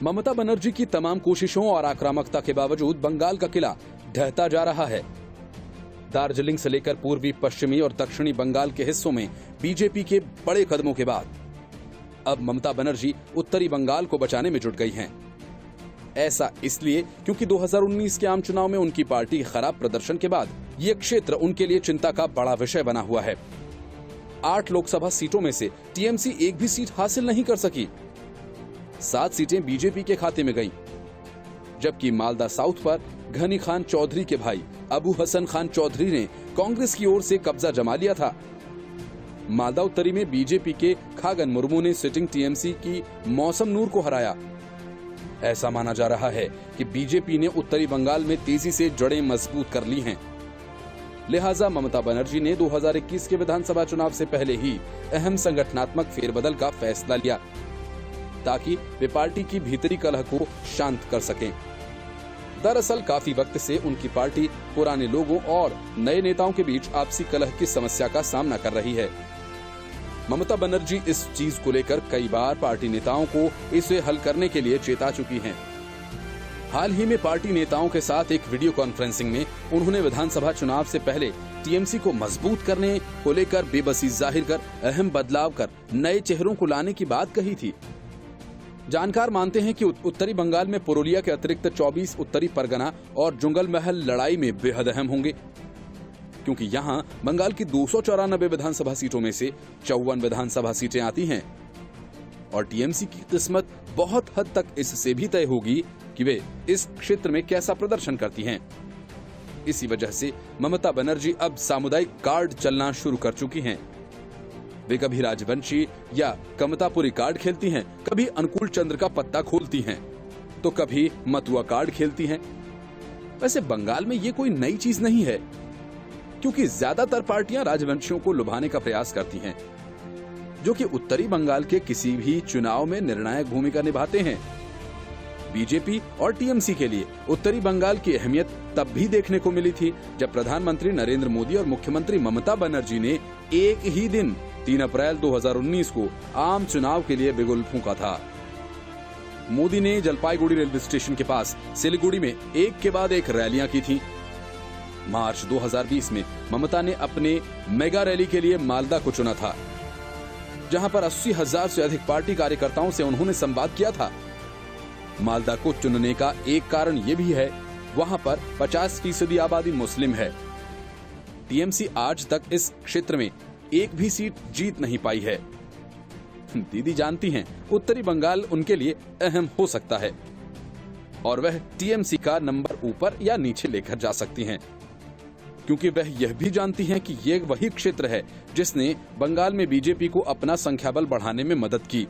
ममता बनर्जी की तमाम कोशिशों और आक्रामकता के बावजूद बंगाल का किला ढहता जा रहा है। दार्जिलिंग से लेकर पूर्वी, पश्चिमी और दक्षिणी बंगाल के हिस्सों में बीजेपी के बड़े कदमों के बाद अब ममता बनर्जी उत्तरी बंगाल को बचाने में जुट गई हैं। ऐसा इसलिए क्योंकि 2019 के आम चुनाव में उनकी पार्टी के खराब प्रदर्शन के बाद यह क्षेत्र उनके लिए चिंता का बड़ा विषय बना हुआ है। 8 लोकसभा सीटों में से टीएमसी एक भी सीट हासिल नहीं कर सकी। 7 सीटें बीजेपी के खाते में गईं, जबकि मालदा साउथ पर घनी खान चौधरी के भाई अबू हसन खान चौधरी ने कांग्रेस की ओर से कब्जा जमा लिया था। मालदा उत्तरी में बीजेपी के खागन मुर्मू ने सिटिंग टीएमसी की मौसम नूर को हराया। ऐसा माना जा रहा है कि बीजेपी ने उत्तरी बंगाल में तेजी से जड़ें मजबूत कर ली हैं। लिहाजा ममता बनर्जी ने 2021 के विधानसभा चुनाव से पहले ही अहम संगठनात्मक फेरबदल का फैसला लिया, ताकि वे पार्टी की भीतरी कलह को शांत कर सकें। दरअसल काफी वक्त से उनकी पार्टी पुराने लोगों और नए नेताओं के बीच आपसी कलह की समस्या का सामना कर रही है। ममता बनर्जी इस चीज को लेकर कई बार पार्टी नेताओं को इसे हल करने के लिए चेता चुकी हैं। हाल ही में पार्टी नेताओं के साथ एक वीडियो कॉन्फ्रेंसिंग में उन्होंने विधानसभा चुनाव से पहले टीएमसी को मजबूत करने को लेकर बेबसी जाहिर कर अहम बदलाव कर नए चेहरों को लाने की बात कही थी। जानकार मानते हैं कि उत्तरी बंगाल में पुरुलिया के अतिरिक्त 24 उत्तरी परगना और जुंगल महल लड़ाई में बेहद अहम होंगे, क्योंकि यहां बंगाल की 294 विधानसभा सीटों में से 54 विधानसभा सीटें आती हैं और टीएमसी की किस्मत बहुत हद तक इससे भी तय होगी कि वे इस क्षेत्र में कैसा प्रदर्शन करती हैं। इसी वजह से ममता बनर्जी अब सामुदायिक कार्ड चलना शुरू कर चुकी हैं। वे कभी राजवंशी या कमतापुरी कार्ड खेलती हैं, कभी अनुकूल चंद्र का पत्ता खोलती हैं, तो कभी मतुआ कार्ड खेलती हैं। वैसे बंगाल में ये कोई नई चीज नहीं है, क्योंकि ज्यादातर पार्टियां राजवंशियों को लुभाने का प्रयास करती हैं, जो कि उत्तरी बंगाल के किसी भी चुनाव में निर्णायक भूमिका निभाते हैं। बीजेपी और टीएमसी के लिए उत्तरी बंगाल की अहमियत तब भी देखने को मिली थी जब प्रधानमंत्री नरेंद्र मोदी और मुख्यमंत्री ममता बनर्जी ने एक ही दिन 3 अप्रैल 2019 को आम चुनाव के लिए बिगुल फूंका था। मोदी ने जलपाईगुड़ी रेलवे स्टेशन के पास सिलीगुड़ी में एक के बाद एक रैलियां की थीं। मार्च 2020 में ममता ने अपने मेगा रैली के लिए मालदा को चुना था, जहां पर 80,000 से अधिक पार्टी कार्यकर्ताओं से उन्होंने संवाद किया था। मालदा को चुनने का एक कारण ये भी है, वहां पर 50% आबादी मुस्लिम है। टीएमसी आज तक इस क्षेत्र में एक भी सीट जीत नहीं पाई है। दीदी जानती हैं, उत्तरी बंगाल उनके लिए अहम हो सकता है और वह टीएमसी का नंबर ऊपर या नीचे लेकर जा सकती हैं, क्योंकि वह यह भी जानती हैं कि ये वही क्षेत्र है जिसने बंगाल में बीजेपी को अपना संख्याबल बढ़ाने में मदद की।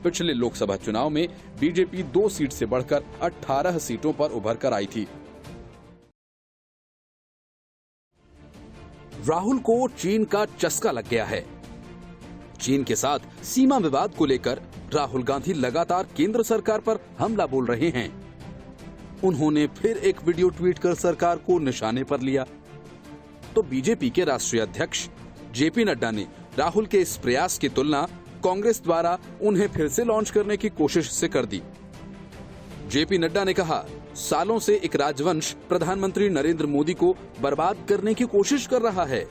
पिछले लोकसभा चुनाव में बीजेपी 2 सीट से बढ़कर 18 सीटों पर उभर कर आई थी। राहुल को चीन का चस्का लग गया है। चीन के साथ सीमा विवाद को लेकर राहुल गांधी लगातार केंद्र सरकार पर हमला बोल रहे हैं। उन्होंने फिर एक वीडियो ट्वीट कर सरकार को निशाने पर लिया। तो बीजेपी के राष्ट्रीय अध्यक्ष जेपी नड्डा ने राहुल के इस प्रयास की तुलना कांग्रेस द्वारा उन्हें फिर से लॉन्च करने की कोशिश से कर दी। जेपी नड्डा ने कहा, सालों से एक राजवंश प्रधानमंत्री नरेंद्र मोदी को बर्बाद करने की कोशिश कर रहा है,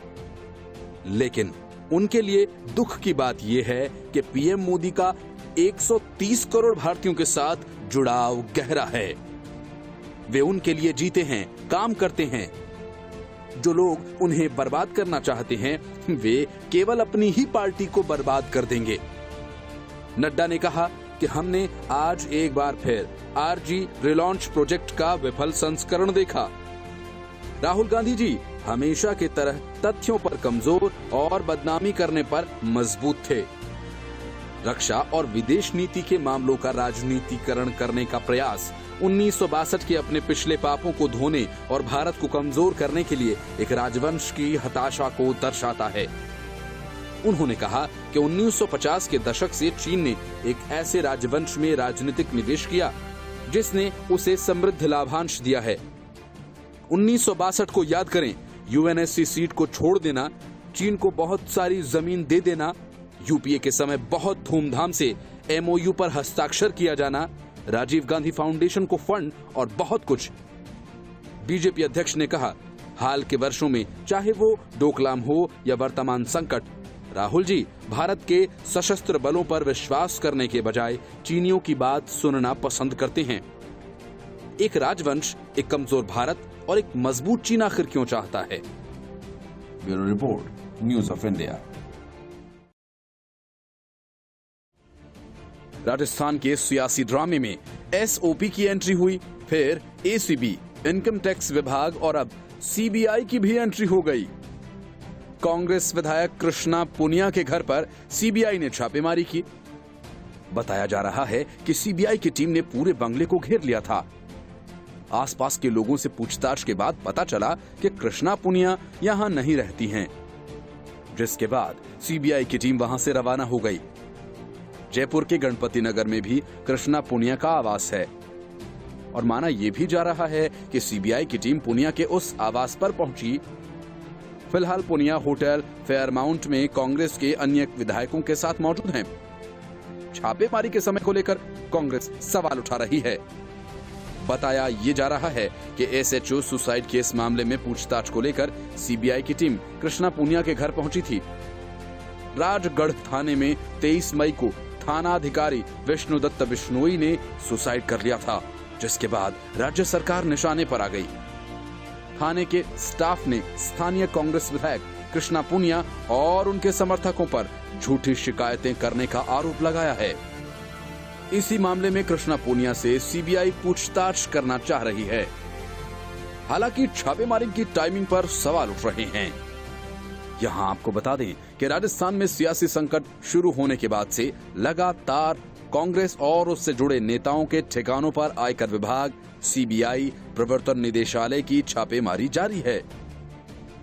लेकिन उनके लिए दुख की बात यह है कि पीएम मोदी का 130 करोड़ भारतीयों के साथ जुड़ाव गहरा है। वे उनके लिए जीते हैं, काम करते हैं। जो लोग उन्हें बर्बाद करना चाहते हैं, वे केवल अपनी ही पार्टी को बर्बाद कर देंगे। नड्डा ने कहा कि हमने आज एक बार फिर आरजी रिलॉन्च प्रोजेक्ट का विफल संस्करण देखा। राहुल गांधी जी हमेशा की तरह तथ्यों पर कमजोर और बदनामी करने पर मजबूत थे। रक्षा और विदेश नीति के मामलों का राजनीतिकरण करने का प्रयास 1962 के अपने पिछले पापों को धोने और भारत को कमजोर करने के लिए एक राजवंश की हताशा को दर्शाता है। उन्होंने कहा कि 1950 के दशक से चीन ने एक ऐसे राजवंश में राजनीतिक निवेश किया जिसने उसे समृद्ध लाभांश दिया है। 1962 को याद करें, यूएनएससी सीट को छोड़ देना, चीन को बहुत सारी जमीन दे देना, यूपीए के समय बहुत धूमधाम से एमओयू पर हस्ताक्षर किया जाना, राजीव गांधी फाउंडेशन को फंड और बहुत कुछ। बीजेपी अध्यक्ष ने कहा, हाल के वर्षों में चाहे वो डोकलाम हो या वर्तमान संकट, राहुल जी भारत के सशस्त्र बलों पर विश्वास करने के बजाय चीनियों की बात सुनना पसंद करते हैं। एक राजवंश, एक कमजोर भारत और एक मजबूत चीन आखिर क्यों चाहता है? Bureau report, news of India. Rajasthan के सियासी ड्रामे में एसओपी की एंट्री हुई, फिर एसीबी, इनकम टैक्स विभाग और अब सीबीआई की भी एंट्री हो गई। कांग्रेस विधायक कृष्णा पुनिया के घर पर सीबीआई ने छापेमारी की। बताया जा रहा है कि सीबीआई की टीम ने पूरे बंगले को घेर लिया था। आसपास के लोगों से पूछताछ के बाद पता चला कि कृष्णा पुनिया यहां नहीं रहती हैं, जिसके बाद सीबीआई की टीम वहां से रवाना हो गई। जयपुर के गणपति नगर में भी कृष्णा पुनिया का आवास है और माना यह भी जा रहा है कि सीबीआई की टीम पुनिया के उस आवास पर पहुंची। फिलहाल पुनिया होटल फेयरमाउंट में कांग्रेस के अन्य विधायकों के साथ मौजूद हैं। छापेमारी के समय को लेकर कांग्रेस सवाल उठा रही है। बताया ये जा रहा है कि एसएचओ सुसाइड केस मामले में पूछताछ को लेकर सीबीआई की टीम कृष्णा पुनिया के घर पहुंची थी। राजगढ़ थाने में 23 मई को थाना अधिकारी विष्णुदत्त बिश्नोई ने सुसाइड कर लिया था, जिसके बाद राज्य सरकार निशाने पर आ गई। थाने के स्टाफ ने स्थानीय कांग्रेस विधायक कृष्णा पुनिया और उनके समर्थकों पर झूठी शिकायतें करने का आरोप लगाया है। इसी मामले में कृष्णा पुनिया से सीबीआई पूछताछ करना चाह रही है। हालांकि छापेमारी की टाइमिंग पर सवाल उठ रहे हैं। यहां आपको बता दें कि राजस्थान में सियासी संकट शुरू होने के बाद से लगातार कांग्रेस और उससे जुड़े नेताओं के ठिकानों पर आयकर विभाग, सीबीआई, प्रवर्तन निदेशालय की छापेमारी जारी है।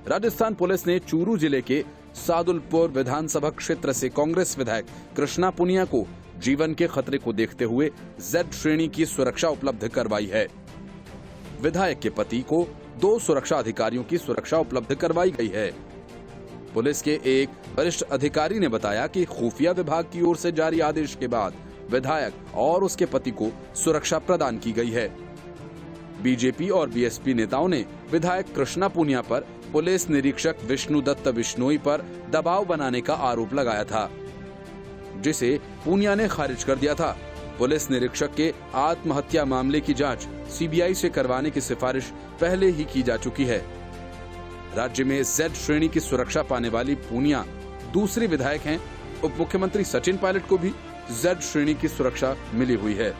राजस्थान पुलिस ने चूरू जिले के सादुलपुर विधानसभा क्षेत्र से कांग्रेस विधायक कृष्णा पुनिया को जीवन के खतरे को देखते हुए जेड श्रेणी की सुरक्षा उपलब्ध करवाई है। विधायक के पति को 2 सुरक्षा अधिकारियों की सुरक्षा उपलब्ध करवाई गई है। पुलिस के एक वरिष्ठ अधिकारी ने बताया कि खुफिया विभाग की ओर से जारी आदेश के बाद विधायक और उसके पति को सुरक्षा प्रदान की गई है। बीजेपी और बीएसपी नेताओं ने विधायक कृष्णा पुनिया पर पुलिस निरीक्षक विष्णुदत्त बिश्नोई पर दबाव बनाने का आरोप लगाया था, जिसे पुनिया ने खारिज कर दिया था। पुलिस निरीक्षक के आत्महत्या मामले की जांच सीबीआई से करवाने की सिफारिश पहले ही की जा चुकी है। राज्य में जेड श्रेणी की सुरक्षा पाने वाली पुनिया दूसरी विधायक हैं। उप मुख्यमंत्री सचिन पायलट को भी जेड श्रेणी की सुरक्षा मिली हुई है।